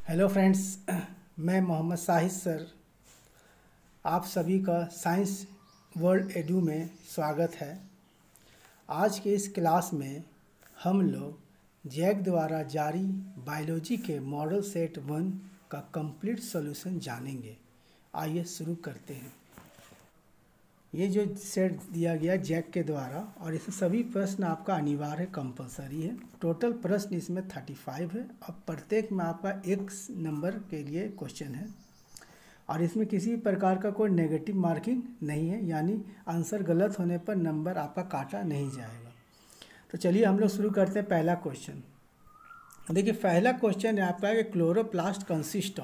Hello friends, मैं Mohammad Shahid sir आप सभी का साइंस वर्ल्ड एडू में स्वागत है। आज के इस क्लास में हम लोग जैक द्वारा जारी बायोलॉजी के मॉडल सेट 1 का कंप्लीट सॉल्यूशन जानेंगे। आइए शुरू करते हैं। ये जो सेट दिया गया जैक के द्वारा, और इसमें सभी प्रश्न आपका अनिवार्य कंपलसरी है। टोटल प्रश्न इसमें 35 है और प्रत्येक में आपका एक नंबर के लिए क्वेश्चन है और इसमें किसी प्रकार का कोई नेगेटिव मार्किंग नहीं है, यानी आंसर गलत होने पर नंबर आपका काटा नहीं जाएगा। तो चलिए हम लोग शुरू करते हैं। पहला क्वेश्चन देखिए, पहला क्वेश्चन है आपका कि क्लोरोप्लास्ट कंसिस्ट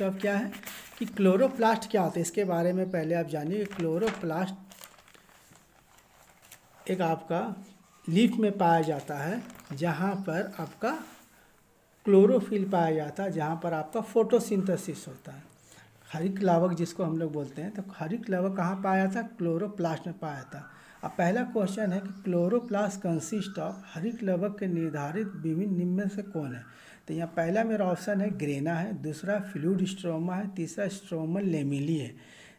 ऑफ क्या है कि क्लोरोप्लास्ट क्या होता है, इसके बारे में पहले आप जानिए। क्लोरोप्लास्ट एक आपका लीफ में पाया जाता है जहाँ पर आपका क्लोरोफिल पाया जाता है, जहाँ पर आपका फोटोसिंथेसिस होता है। हरित लावक जिसको हम लोग बोलते हैं, तो हरित लावक कहाँ पाया जाता है? क्लोरोप्लास्ट में पाया जाता है। अब पहला क्वेश्चन है कि क्लोरोप्लास्ट कंसिस्ट ऑफ, हरित लावक के निर्धारित विभिन्न निम्न में से कौन है? तो यहाँ पहला मेरा ऑप्शन है ग्रेना है, दूसरा फ्लूइड स्ट्रोमा है, तीसरा स्ट्रोमल लेमिली है।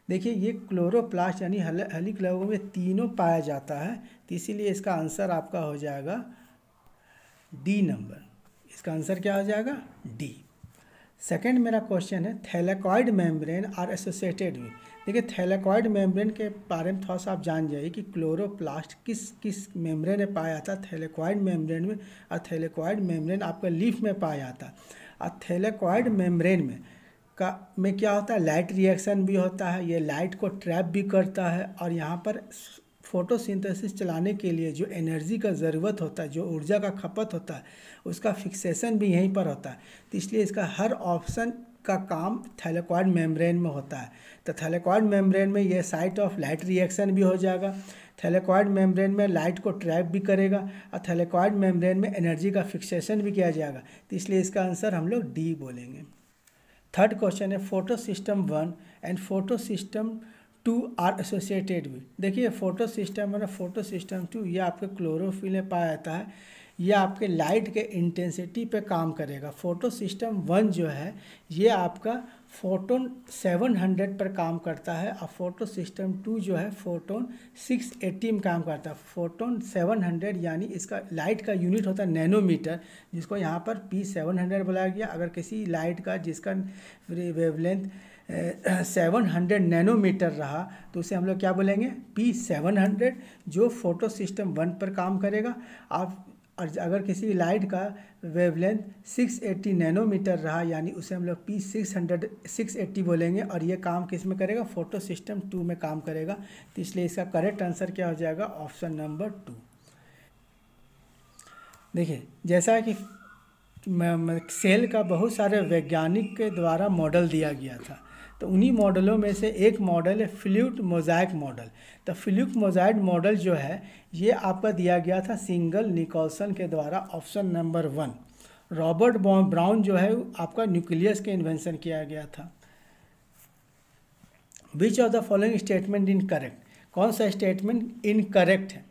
देखिए ये क्लोरोप्लास्ट यानी हरित लावकों में तीनों पाया जाता है, तो इसीलिए इसका आंसर आपका हो जाएगा डी नंबर। इसका आंसर क्या हो जाएगा? डी। सेकंड मेरा क्वेश्चन है thylakoid membrane are associated with. देखिए थैलेकॉइड मेम्ब्रेन के बारे में थोड़ा सा आप जान जाइए कि क्लोरोप्लास्ट किस मेम्ब्रेन में पाया जाता है। थैलेकॉइड मेम्ब्रेन में, और थैलेकॉइड मेम्ब्रेन आपका लीफ में पाया जाता है। और थैलेकॉइड मेम्ब्रेन में क्या होता है? लाइट रिएक्शन भी होता है, ये लाइट को ट्रैप भी करता है, और यहाँ पर फोटोसिंथेसिस चलाने के लिए जो एनर्जी का ज़रूरत होता है, जो ऊर्जा का खपत होता है, उसका फिक्सेशन भी यहीं पर होता है। तो इसलिए इसका हर ऑप्शन का काम थैलेकॉइड मेम्ब्रेन में होता है। तो थैलेकॉइड मेम्ब्रेन में ये साइट ऑफ लाइट रिएक्शन भी हो जाएगा, थैलेकॉइड मेम्ब्रेन में लाइट को ट्रैप भी करेगा, और थैलेकॉइड मेम्ब्रेन में एनर्जी का फिक्सेशन भी किया जाएगा। तो इसलिए इसका आंसर हम लोग डी बोलेंगे। थर्ड क्वेश्चन है photosystem 1 and photosystem 2 are associated with. देखिए फोटोसिस्टम और फोटोसिस्टम 2 ये आपके क्लोरोफिल में पाया जाता है, ये आपके लाइट के इंटेंसिटी पे काम करेगा। फोटोसिस्टम 1 जो है ये आपका फोटोन 700 पर काम करता है, और फोटोसिस्टम 2 जो है फोटोन 680 में काम करता है। फोटोन 700 यानी इसका लाइट का यूनिट होता है नैनोमीटर, जिसको यहाँ पर P700 बुलाया गया। अगर किसी लाइट का जिसका वेवलेंथ 700 नैनोमीटर रहा तो उसे हम लोग क्या बोलेंगे? P700, जो फोटो सिस्टम 1 पर काम करेगा। आप और अगर किसी लाइट का वेवलेंथ 680 नैनोमीटर रहा यानी उसे हम लोग P680 बोलेंगे, और ये काम किस में करेगा? फोटो सिस्टम 2 में काम करेगा। तो इसलिए इसका करेक्ट आंसर क्या हो जाएगा? Option number 2। देखिए जैसा कि सेल का बहुत सारे वैज्ञानिक के द्वारा मॉडल दिया गया था, तो उन्हीं मॉडलों में से एक मॉडल है फ्लूइड मोज़ाइक मॉडल। तो फ्लूइड मोज़ाइक मॉडल जो है ये आपका दिया गया था सिंगल निकोलसन के द्वारा, ऑप्शन नंबर 1। रॉबर्ट ब्राउन जो है आपका न्यूक्लियस के इन्वेंशन किया गया था। विच of the following statement incorrect? कौन सा स्टेटमेंट इनकरेक्ट है?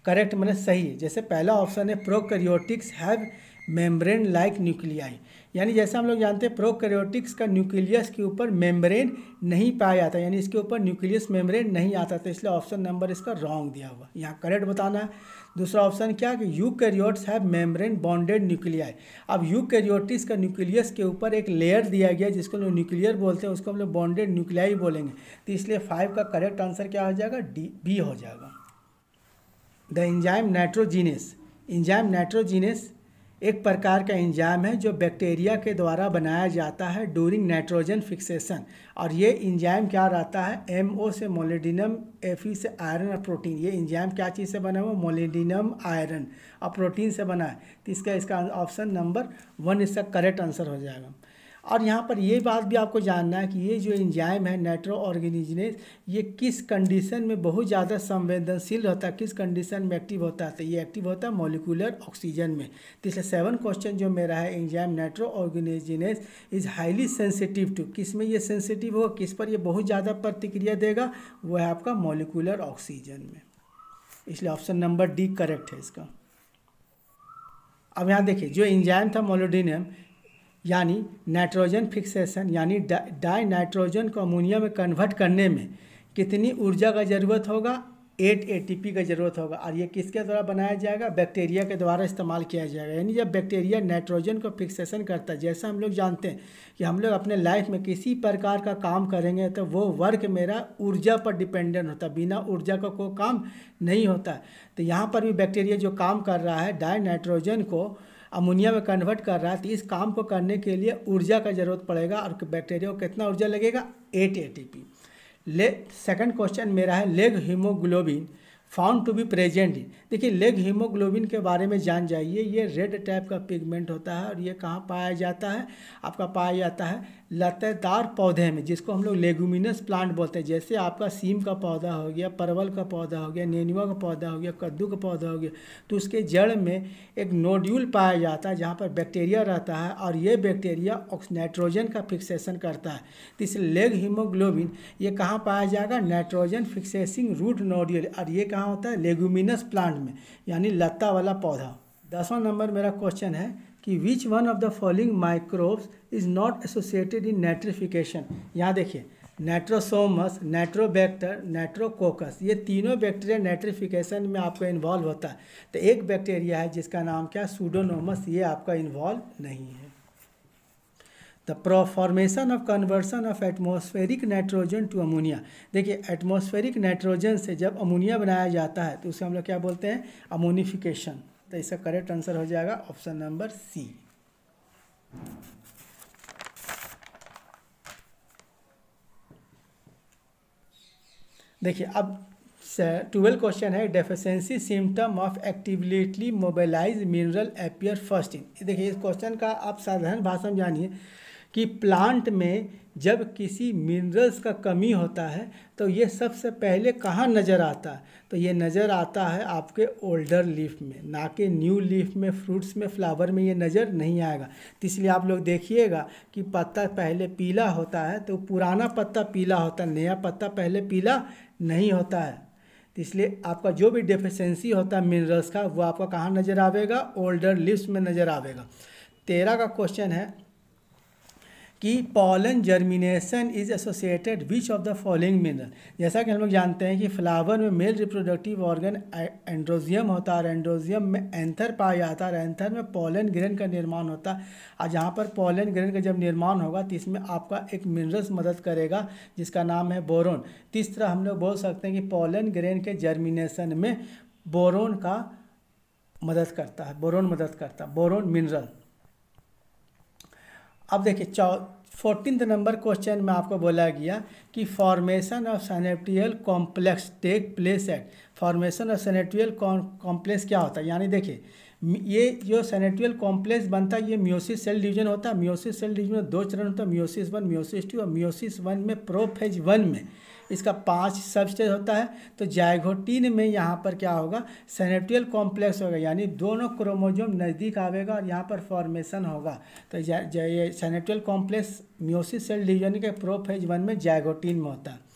करेक्ट मतलब सही है। जैसे पहला ऑप्शन है prokaryotics have membrane like nuclei, यानी जैसा हम लोग जानते हैं प्रोकैरियोटिक्स का न्यूक्लियस के ऊपर मेम्ब्रेन नहीं पाया जाता, यानी इसके ऊपर न्यूक्लियस मेम्ब्रेन नहीं आता, तो इसलिए ऑप्शन नंबर इसका रॉन्ग दिया हुआ। यहाँ करेक्ट बताना है। दूसरा ऑप्शन क्या कि eukaryotes have membrane bonded nuclei. अब यूकैरियोटिक्स का न्यूक्लियस के ऊपर एक लेयर दिया गया जिसको हम लोग न्यूक्लियर बोलते हैं, उसको हम लोग बॉन्डेड न्यूक्लियाई बोलेंगे। तो इसलिए 5 का करेक्ट आंसर क्या हो जाएगा? बी हो जाएगा। The enzyme nitrogenase. Enzyme nitrogenase एक प्रकार का एंजाइम है जो बैक्टीरिया के द्वारा बनाया जाता है डूरिंग नाइट्रोजन फिक्सेशन, और ये एंजाइम क्या रहता है? MO से मोलिडिनम, Fe से आयरन और प्रोटीन। ये एंजाइम क्या चीज़ से बना हुआ? मोलिडिनम, आयरन और प्रोटीन से बना है। तो इसका ऑप्शन नंबर 1 इसका करेक्ट आंसर हो जाएगा। और यहाँ पर ये बात भी आपको जानना है कि ये जो एंजाइम है नाइट्रो ऑर्गेनिजनेस, ये किस कंडीशन में बहुत ज़्यादा संवेदनशील होता है, किस कंडीशन में एक्टिव होता है? तो ये एक्टिव होता है मॉलिक्यूलर ऑक्सीजन में। तो इसलिए 7 क्वेश्चन जो मेरा है, enzyme nitrogenase is highly sensitive to, किस में ये सेंसिटिव होगा, किस पर ये बहुत ज़्यादा प्रतिक्रिया देगा? वो है आपका मॉलिक्यूलर ऑक्सीजन में। इसलिए ऑप्शन नंबर डी करेक्ट है इसका। अब यहाँ देखिए जो एंजाइम था मोलिब्डेनम यानी नाइट्रोजन फिक्सेशन यानी डाई नाइट्रोजन को अमोनिया में कन्वर्ट करने में कितनी ऊर्जा का ज़रूरत होगा, 8 ATP का ज़रूरत होगा। और ये किसके द्वारा बनाया जाएगा, बैक्टीरिया के द्वारा इस्तेमाल किया जाएगा। यानी जब बैक्टीरिया नाइट्रोजन को फिक्सेशन करता है, जैसा हम लोग जानते हैं कि हम लोग अपने लाइफ में किसी प्रकार का काम करेंगे तो वो वर्क मेरा ऊर्जा पर डिपेंडेंट होता है, बिना ऊर्जा का कोई काम नहीं होता। तो यहाँ पर भी बैक्टीरिया जो काम कर रहा है डाई नाइट्रोजन को अमोनिया में कन्वर्ट कर रहा है, तो इस काम को करने के लिए ऊर्जा का ज़रूरत पड़ेगा। और बैक्टीरिया को कितना ऊर्जा लगेगा, 8 ATP। सेकंड क्वेश्चन मेरा है leg haemoglobin found to be present in. देखिए लेग हीमोग्लोबिन के बारे में जान जाइए। ये रेड टाइप का पिगमेंट होता है और ये कहाँ पाया जाता है, आपका पाया जाता है लतेदार पौधे में, जिसको हम लोग लेगुमिनस प्लांट बोलते हैं। जैसे आपका सीम का पौधा हो गया, परवल का पौधा हो गया, नेनुआ का पौधा हो गया, कद्दू का पौधा हो गया, तो उसके जड़ में एक नोड्यूल पाया जाता है जहाँ पर बैक्टीरिया रहता है और ये बैक्टीरिया नाइट्रोजन का फिक्सेशन करता है। तो इस लेग हीमोग्लोबिन ये कहाँ पाया जाएगा, नाइट्रोजन फिक्सेसिंग रूट नोड्यूल, और ये कहाँ होता है, लेगुमिनस प्लांट में, यानी लता वाला पौधा। 10वां नंबर मेरा क्वेश्चन है कि which one of the following microbes is not associated in nitrification. यहाँ देखिए नाइट्रोसोमस, नाइट्रोबैक्टर, नाइट्रोकोकस, ये तीनों बैक्टीरिया नाइट्रिफिकेशन में आपका इन्वॉल्व होता है। तो एक बैक्टीरिया है जिसका नाम क्या, सूडोमोनास, ये आपका इन्वॉल्व नहीं है। The formation of conversion of atmospheric nitrogen to ammonia. देखिए एटमॉस्फेरिक नाइट्रोजन से जब अमोनिया बनाया जाता है तो उसे हम लोग क्या बोलते हैं, अमोनिफिकेशन। तो इसका करेक्ट आंसर हो जाएगा ऑप्शन नंबर सी। देखिए अब 12 क्वेश्चन है deficiency symptom of actively mobilise mineral appear first in. देखिए इस क्वेश्चन का आप साधारण भाषा में जानिए कि प्लांट में जब किसी मिनरल्स का कमी होता है तो ये सबसे पहले कहाँ नज़र आता है, तो ये नज़र आता है आपके ओल्डर लीफ में, ना कि न्यू लीफ में, फ्रूट्स में, फ्लावर में ये नज़र नहीं आएगा। तो इसलिए आप लोग देखिएगा कि पत्ता पहले पीला होता है तो पुराना पत्ता पीला होता है, नया पत्ता पहले पीला नहीं होता है। तो इसलिए आपका जो भी डेफिशिएंसी होता है मिनरल्स का वो आपका कहाँ नज़र आवेगा, ओल्डर लीव्स में नज़र आवेगा। 13 का क्वेश्चन है कि pollen germination is associated which of the following mineral. जैसा कि हम लोग जानते हैं कि फ्लावर में मेल रिप्रोडक्टिव ऑर्गन एंड्रोजियम होता है और एंड्रोजियम में एंथर पाया जाता है और एंथर में पॉलन ग्रेन का निर्माण होता है। और जहाँ पर पॉलन ग्रेन का जब निर्माण होगा तो इसमें आपका एक मिनरल्स मदद करेगा जिसका नाम है बोरोन। तो इस तरह हम लोग बोल सकते हैं कि पॉलन ग्रेन के जर्मिनेशन में बोरोन का मदद करता है, बोरोन मदद करता है, बोरोन मिनरल। अब देखिए 14 नंबर क्वेश्चन में आपको बोला गया कि formation of synaptonemal complex take place at. Formation of synaptonemal complex क्या होता है, यानी देखिए ये जो सिनेप्टियल कॉम्प्लेक्स बनता है ये मियोसिस सेल डिवीजन होता है। मियोसिस सेल डिवीजन में 2 चरण होता है, मियोसिस 1, मियोसिस 2। और मियोसिस 1 में प्रोफेज 1 में इसका 5 सब स्टेज होता है। तो जाइगोटीन में यहाँ पर क्या होगा, सिनेप्टियल कॉम्प्लेक्स होगा, यानी दोनों क्रोमोसोम नज़दीक आवेगा और यहाँ पर फॉर्मेशन होगा। तो ये सिनेप्टियल कॉम्प्लेक्स मियोसिस सेल डिवीजन के प्रोफेज 1 में जाइगोटीन में होता है।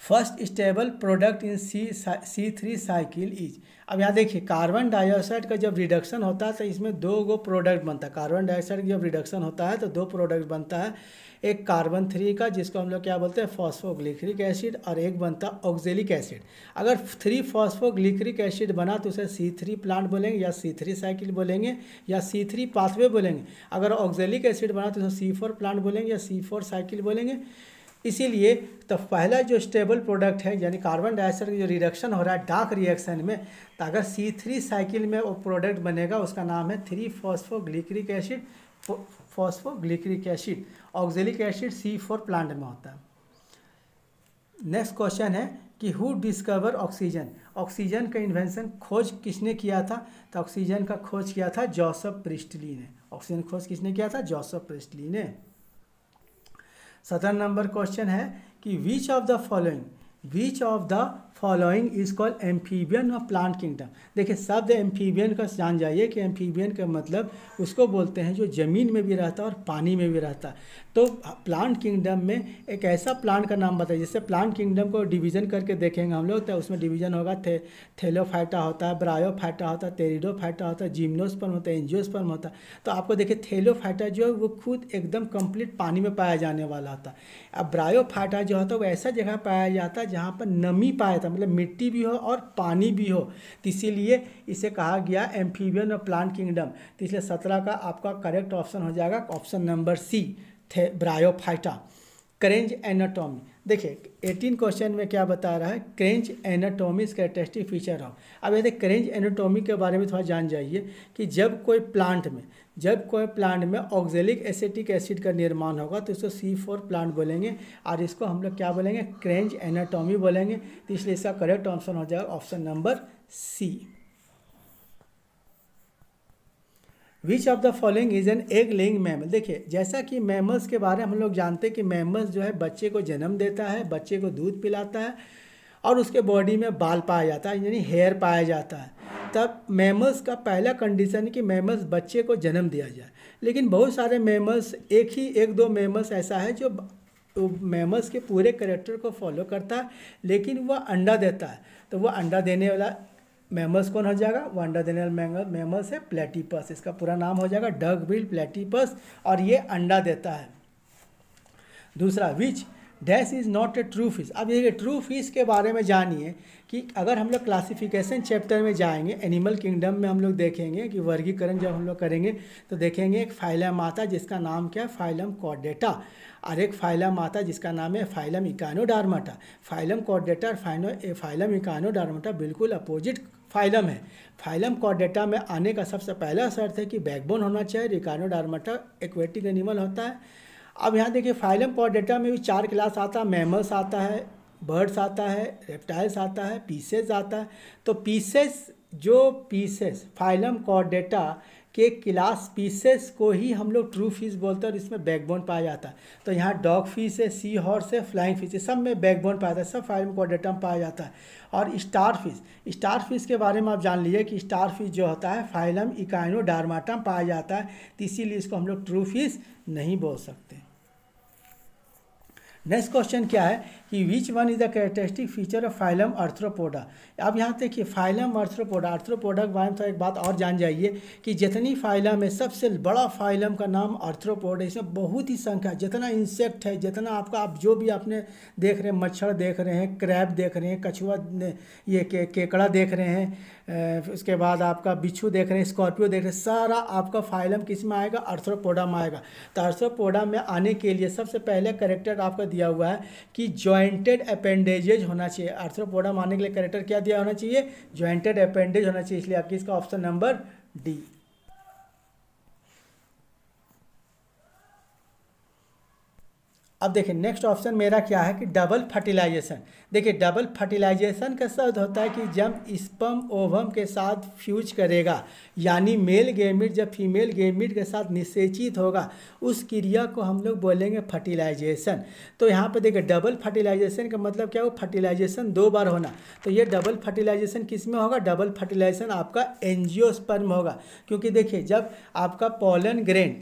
First stable product in C3 cycle is. अब यहाँ देखिए कार्बन डाइऑक्साइड का जब रिडक्शन होता है तो इसमें 2 प्रोडक्ट बनता है। कार्बन डाइऑक्साइड का जब रिडक्शन होता है तो 2 प्रोडक्ट बनता है, एक कार्बन 3 का जिसको हम लोग क्या बोलते हैं फॉस्फोग्लिसरिक एसिड, और एक बनता ऑक्जेलिक एसिड। अगर 3 फॉस्फोग्लिसरिक एसिड बना तो उसे C3 प्लांट बोलेंगे या C3 साइकिल बोलेंगे या C3 पाथवे बोलेंगे। अगर ऑक्जेलिक एसिड बना तो उसे C4 प्लांट बोलेंगे या C4 साइकिल बोलेंगे। इसीलिए तो पहला जो स्टेबल प्रोडक्ट है यानी कार्बन डाइऑक्साइड का जो रिडक्शन हो रहा है डार्क रिएक्शन में, तो अगर C3 साइकिल में वो प्रोडक्ट बनेगा उसका नाम है 3 phosphoglyceric acid, phosphoglyceric acid. Oxalic acid C4 plant में होता है। नेक्स्ट क्वेश्चन है कि हु डिस्कवर ऑक्सीजन। ऑक्सीजन का इन्वेंशन खोज किसने किया था, तो ऑक्सीजन का खोज किया था जोसेफ प्रिस्टली ने। ऑक्सीजन खोज किसने किया था, जोसेफ प्रिस्टली ने। 17 नंबर क्वेश्चन है कि विच of the following is called amphibian और प्लांट किंगडम। देखिए शब्द एम्फीबियन का जान जाइए कि एम्फीबियन का मतलब उसको बोलते हैं जो ज़मीन में भी रहता है और पानी में भी रहता है। तो प्लांट किंगडम में एक ऐसा प्लांट का नाम बताइए, जैसे प्लांट किंगडम को डिवीज़न करके देखेंगे हम लोग, तो उसमें डिवीज़न होगा थेलोफाइटा होता है, ब्रायोफाइटा होता है, टेरिडोफाइटा होता है, जिम्नोस्पर्म होता है, एंजियोस्पर्म होता है। तो आपको देखिए थेलोफाइटा जो है वो खुद एकदम कंप्लीट पानी में पाया जाने वाला होता है। अब ब्रायोफाइटा जो होता है वो ऐसा जगह पाया जाता है जहाँ पर नमी पाया जाता है, मतलब मिट्टी भी हो और पानी भी हो, तो इसीलिए इसे कहा गया एम्फीबियन और प्लांट किंगडम। तो इसलिए 17 का आपका करेक्ट ऑप्शन हो जाएगा ऑप्शन नंबर सी, थे ब्रायोफाइटा। क्रेंच एनाटॉमी, देखिए 18 क्वेश्चन में क्या बता रहा है, क्रेंच एनाटॉमी कैरेक्टरिस्टिक फीचर हो। अब यदि क्रेंच एनाटॉमी के बारे में थोड़ा जान जाइए कि जब कोई प्लांट में ऑक्जेलिक एसिटिक एसिड का निर्माण होगा तो इसको C4 प्लांट बोलेंगे, और इसको हम लोग क्या बोलेंगे, क्रेंच एनाटॉमी बोलेंगे। तो इसलिए इसका करेक्ट ऑप्शन हो जाएगा option number C. Which of the following is an egg laying mammal. देखिए जैसा कि मैमल्स के बारे में हम लोग जानते हैं कि मैमल्स जो है बच्चे को जन्म देता है, बच्चे को दूध पिलाता है और उसके बॉडी में बाल पाया जाता है, यानी हेयर पाया जाता है। तब मैमल्स का पहला कंडीशन है कि मैमल्स बच्चे को जन्म दिया जाए। लेकिन बहुत सारे मैमल्स, एक दो मैमल्स ऐसा है जो मैमल्स के पूरे कैरेक्टर को फॉलो करता है लेकिन वह अंडा देता है। तो वह अंडा देने वाला मैमल्स कौन हो जाएगा, वो अंडा देने वाला मैमल्स है प्लेटिपस। इसका पूरा नाम हो जाएगा डग बिल प्लेटिपस, और ये अंडा देता है। दूसरा, which dash is not a true fish. अब ये ट्रू फिश के बारे में जानिए कि अगर हम लोग क्लासिफिकेशन चैप्टर में जाएंगे, एनिमल किंगडम में हम लोग देखेंगे कि वर्गीकरण जब हम लोग करेंगे तो देखेंगे एक फाइलम आता है जिसका नाम क्या है, फाइलम कॉर्डेटा, और एक फाइलम आता है जिसका नाम है फाइलम इकानोडार्माटा। फाइलम कॉर्डेटा और फाइलम इकानोडार्माटा बिल्कुल अपोजिट फाइलम है। फाइलम कॉर्डेटा में आने का सबसे पहला शर्त है कि बैकबोन होना चाहिए। इकानोडार्माटा एक्वेटिक एनिमल होता है। अब यहाँ देखिए फाइलम कॉर्डेटा में भी 4 क्लास आता है, मैमल्स आता है, बर्ड्स आता है, रेप्टाइल्स आता है, पीसेस आता है। तो पीसेस फाइलम कॉर्डेटा के क्लास पीसेस को ही हम लोग ट्रू फिश बोलते हैं और इसमें बैकबोन पाया जाता है। तो यहाँ डॉग फिश है, सी हॉर्स है, फ्लाइंग फिश है, सब में बैकबोन पाया जाता है, सब फाइलम कॉर्डेटा में पाया जाता है। और स्टार फिश के बारे में आप जान लीजिए कि स्टार फिश जो होता है फाइलम इकाइनोडार्माटा में पाया जाता है, तो इसीलिए इसको हम लोग ट्रू फिश नहीं बोल सकते। नेक्स्ट क्वेश्चन क्या है कि which one is the characteristic feature of phylum arthropoda. अब यहाँ देखिए फाइलम आर्थ्रोपोडा के बारे में तो एक बात और जान जाइए कि जितनी फाइलम है सबसे बड़ा फाइलम का नाम आर्थ्रोपोडा। इसमें बहुत ही संख्या, जितना इंसेक्ट है, जितना आपका आप जो भी आपने देख रहे हैं, मच्छर देख रहे हैं, क्रैब देख रहे हैं, कछुआ, ये केकड़ा देख रहे हैं, उसके बाद आपका बिच्छू देख रहे हैं, स्कॉर्पियो देख रहे हैं, सारा आपका फाइलम किस में आएगा, आर्थ्रोपोडा में आएगा। तो आर्थ्रोपोडा में आने के लिए सबसे पहले कैरेक्टर आपका दिया हुआ है कि जॉइंटेड अपेंडेजेज होना चाहिए। आर्थ्रोपोडा में आने के लिए कैरेक्टर क्या दिया होना चाहिए, जॉइंटेड अपेंडेज होना चाहिए। इसलिए आपकी इसका ऑप्शन नंबर डी। अब देखिए नेक्स्ट ऑप्शन मेरा क्या है कि डबल फर्टिलाइजेशन। देखिए डबल फर्टिलाइजेशन का शब्द होता है कि जब स्पर्म ओवम के साथ फ्यूज करेगा, यानी मेल गैमीट जब फीमेल गैमीट के साथ निषेचित होगा, उस क्रिया को हम लोग बोलेंगे फर्टिलाइजेशन। तो यहाँ पर देखिए डबल फर्टिलाइजेशन का मतलब क्या हो, फर्टिलाइजेशन 2 बार होना। तो ये डबल फर्टिलाइजेशन किस में होगा, डबल फर्टिलाइजेशन आपका एंजियोस्पर्म होगा। क्योंकि देखिए जब आपका पोलन ग्रेन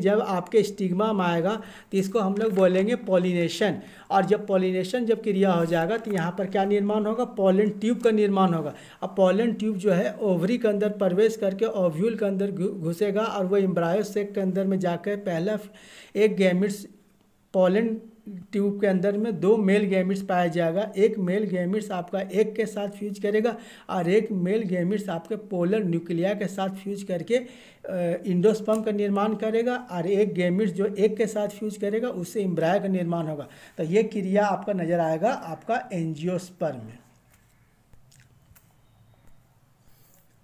जब आपके स्टिग्मा में आएगा तो इसको हम लोग बोलेंगे पॉलिनेशन। और जब पॉलिनेशन जब क्रिया हो जाएगा तो यहाँ पर क्या निर्माण होगा, पोलन ट्यूब का निर्माण होगा। अब पोलन ट्यूब जो है ओवरी के अंदर प्रवेश करके ओव्यूल के अंदर घुसेगा और वह एम्ब्रायो सेक के अंदर में जाकर पहला एक गैमिट्स, पोलन ट्यूब के अंदर में 2 मेल गैमिट्स पाया जाएगा। एक मेल गैमिट्स आपका एक के साथ फ्यूज करेगा और एक मेल गैमिट्स आपके पोलर न्यूक्लिया के साथ फ्यूज करके इंडोस्पर्म का निर्माण करेगा, और एक गैमिट्स जो एक के साथ फ्यूज करेगा उससे एम्ब्रायो का निर्माण होगा। तो ये क्रिया आपका नजर आएगा आपका एंजियोस्पर्म में।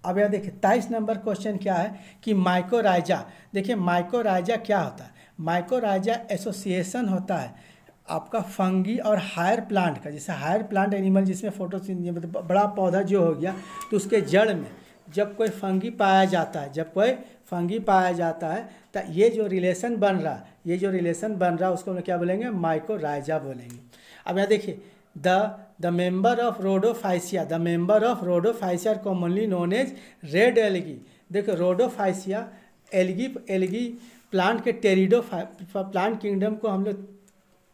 अब यहाँ देखिए 23 नंबर क्वेश्चन क्या है कि माइकोराइजा। देखिए माइकोराइजा क्या होता है, माइकोराइजा एसोसिएशन होता है आपका फंगी और हायर प्लांट का। जैसे हायर प्लांट एनिमल जिसमें फोटोसिंथेसिस मतलब बड़ा पौधा जो हो गया, तो उसके जड़ में जब कोई फंगी पाया जाता है तो ये जो रिलेशन बन रहा है उसको हम क्या बोलेंगे, माइकोराइजा बोलेंगे। अब यहाँ देखिए the member of Rhodophyceae, the member of Rhodophyceae commonly known as red algae. देखो रोडोफाइसिया एल्गी प्लांट के प्लांट किंगडम को हम लोग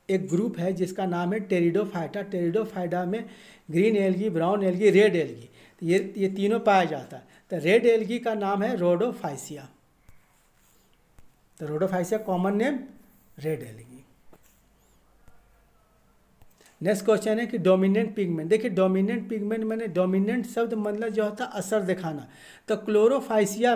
एक ग्रुप है जिसका नाम है टेरिडोफाइटा। टेरिडोफाइटा में green algae, brown algae, red algae, तो ये तीनों पाया जाता है। तो रेड एल्गी का नाम है रोडोफाइसिया। तो Rhodophyceae common name red algae. Next question है कि डोमिनेंट पिगमेंट। देखिए डोमिनेंट पिगमेंट मैंने डोमिनेंट शब्द मतलब जो होता है असर दिखाना। तो क्लोरोफाइसिया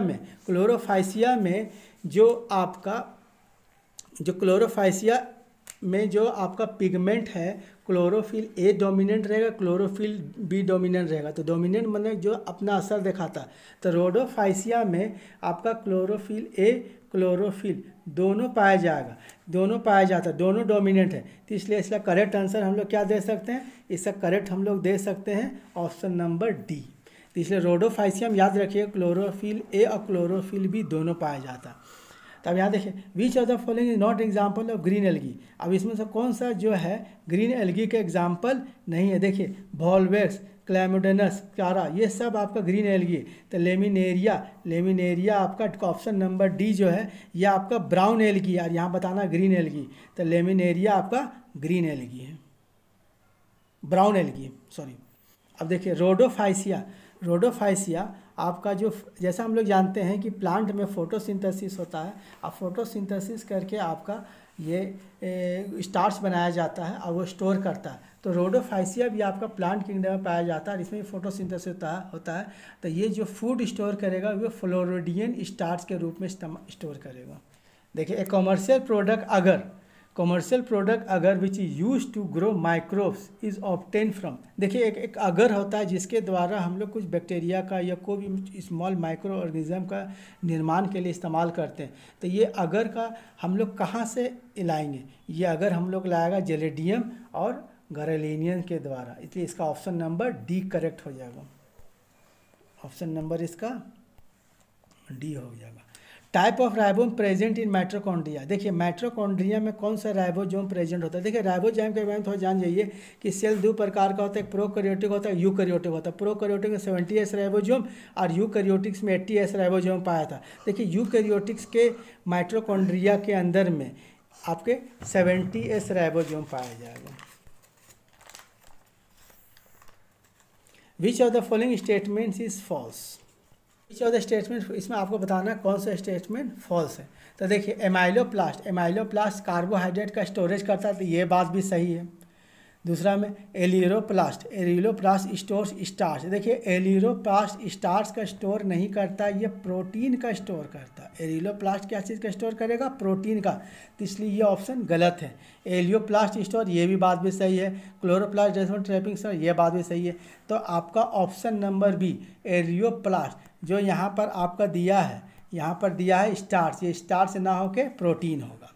में जो आपका पिगमेंट है क्लोरोफिल ए डोमिनेंट रहेगा, क्लोरोफिल बी डोमिनेंट रहेगा। तो डोमिनेंट मतलब जो अपना असर दिखाता है। तो रोडोफाइसिया में आपका क्लोरोफिल ए क्लोरोफिल दोनों पाया जाता है, दोनों डोमिनेंट है। तो इसलिए इसका करेक्ट आंसर हम लोग क्या दे सकते हैं, इसका करेक्ट हम लोग दे सकते हैं ऑप्शन नंबर डी। तो इसलिए रोडोफाइसियम याद रखिए क्लोरोफिल ए और क्लोरोफिल बी दोनों पाया जाता है। तब यहाँ देखिए विच of the following is not example of green algae. अब इसमें से कौन सा जो है ग्रीन एल्गी का एग्जाम्पल नहीं है। देखिए वॉल्वेक्स, क्लैमोडेनस, कारा, ये सब आपका ग्रीन एल्गी है। तो लेमिनेरिया आपका ऑप्शन नंबर डी जो है ये आपका ब्राउन एल्गी है, और यहाँ बताना ग्रीन एल्गी। तो लेमिनेरिया आपका ग्रीन एल्गी है, ब्राउन एल्गी सॉरी। अब देखिए रोडोफाइसिया आपका जो जैसा हम लोग जानते हैं कि प्लांट में फोटोसिंथेसिस होता है, अब फोटोसिंथेसिस करके आपका ये स्टार्च बनाया जाता है और वो स्टोर करता है। तो रोडोफाइसिया भी आपका प्लांट किंगडम में पाया जाता है और इसमें फोटोसिंथेसिस होता है। तो ये जो फूड स्टोर करेगा वो फ्लोरिडियन स्टार्च के रूप में स्टोर करेगा। देखिए एक commercial product agar which is use to grow microbes is obtain from. देखिए एक अगर होता है जिसके द्वारा हम लोग कुछ बैक्टीरिया का या कोई भी स्मॉल माइक्रो ऑर्गेनिज्म का निर्माण के लिए इस्तेमाल करते हैं। तो ये अगर का हम लोग कहाँ से लाएंगे, ये अगर हम लोग लाएगा जेलेडियम और गैलेनियम के द्वारा। इसलिए इसका ऑप्शन नंबर डी करेक्ट हो जाएगा, ऑप्शन नंबर इसका डी हो जाएगा। Type of ribosome present in mitochondria. देखिए माइटोकॉन्ड्रिया में कौन सा राइबोसोम प्रेजेंट होता है। देखिए राइबोसोम के बारे में थोड़ा जान जाइए कि सेल दो प्रकार का होता है, एक प्रोकैरियोटिक होता है, यूकैरियोटिक होता है। प्रोकैरियोटिक में 70S राइबोसोम और यूकैरियोटिक्स में 80S राइबोसोम पाया था। देखिए यूकैरियोटिक्स के माइटोकॉन्ड्रिया के अंदर में आपके 70S राइबोसोम पाया जाएगा। Which of the following statements is false. Which of the statement, इसमें आपको बताना है कौन सा स्टेटमेंट फॉल्स है। तो देखिए एमाइलोप्लास्ट कार्बोहाइड्रेट का स्टोरेज करता है, तो ये बात भी सही है। दूसरा में एरिलोप्लास्ट स्टोर्स स्टार्च। देखिए एरिलोप्लास्ट स्टार्च का स्टोर नहीं करता, ये प्रोटीन का स्टोर करता है। एरिलोप्लास्ट क्या चीज़ का स्टोर करेगा, प्रोटीन का। तो इसलिए ये ऑप्शन गलत है। एलियोप्लास्ट स्टोर, ये भी बात भी सही है। क्लोरोप्लास्ट डेस्मोड ट्रैपिंग स्टोर, ये बात भी सही है। तो आपका ऑप्शन नंबर बी एरियोप्लास्ट जो यहाँ पर आपका दिया है स्टार्च, ये स्टार्च ना होके प्रोटीन होगा।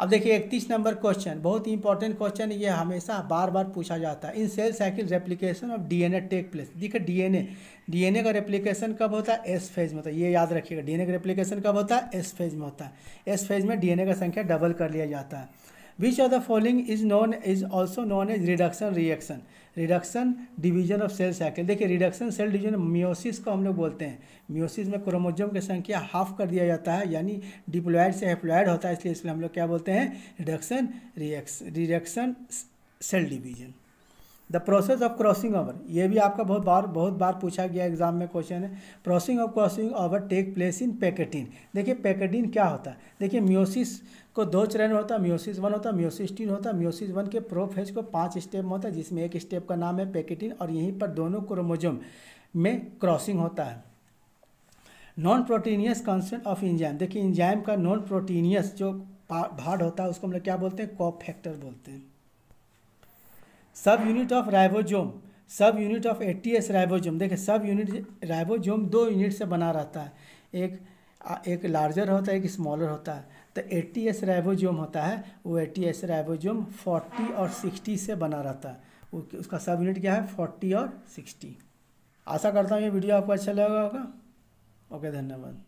अब देखिए 31 नंबर क्वेश्चन, बहुत ही इंपॉर्टेंट क्वेश्चन, ये हमेशा बार बार पूछा जाता है। In cell cycle replication of DNA take place. देखिए डीएनए का रेप्लिकेशन कब होता है, एस फेज में होता है। ये याद रखिएगा, डीएनए का रेप्लिकेशन कब होता है, एस फेज में होता है। एस फेज में डीएनए का संख्या डबल कर लिया जाता है। Which of the following is also known as reduction reaction. Reduction division of cell cycle. देखिए रिडक्शन सेल डिवीजन मियोसिस को हम लोग बोलते हैं। मियोसिस में क्रोमोसोम की संख्या हाफ कर दिया जाता है, यानी डिप्लॉयड से हैप्लॉयड होता है, इसलिए हम लोग क्या बोलते हैं, reduction cell division. The process of crossing over, ये भी आपका बहुत बार पूछा गया एग्जाम में क्वेश्चन है। Crossing over take place in pachytene. देखिए पैकेटिन क्या होता है, देखिए मियोसिस को 2 चरण होता है, मियोसिस 1 होता है, मियोसिस 2 होता है। मियोसिस 1 के प्रोफेज को 5 स्टेप में होता है, जिसमें एक स्टेप का नाम है पैकेटिन, और यहीं पर दोनों क्रोमोसोम में क्रॉसिंग होता है। Non proteinaceous constant of enzyme. देखिए इंजाइम का नॉन प्रोटीनियस जो भाग होता है उसको हम लोग क्या बोलते हैं, कोफैक्टर बोलते हैं। सब यूनिट ऑफ राइबोसोम, सब यूनिट ऑफ 80S राइबोसोम। देखिए सब यूनिट राइबोसोम 2 यूनिट से बना रहता है, एक लार्जर होता है, एक स्मॉलर होता है। तो 80S राइबोसोम होता है, वो 80S राइबोसोम 40 और 60 से बना रहता है। उसका सब यूनिट क्या है, 40 और 60। आशा करता हूँ ये वीडियो आपको अच्छा लगा होगा। ओके, धन्यवाद।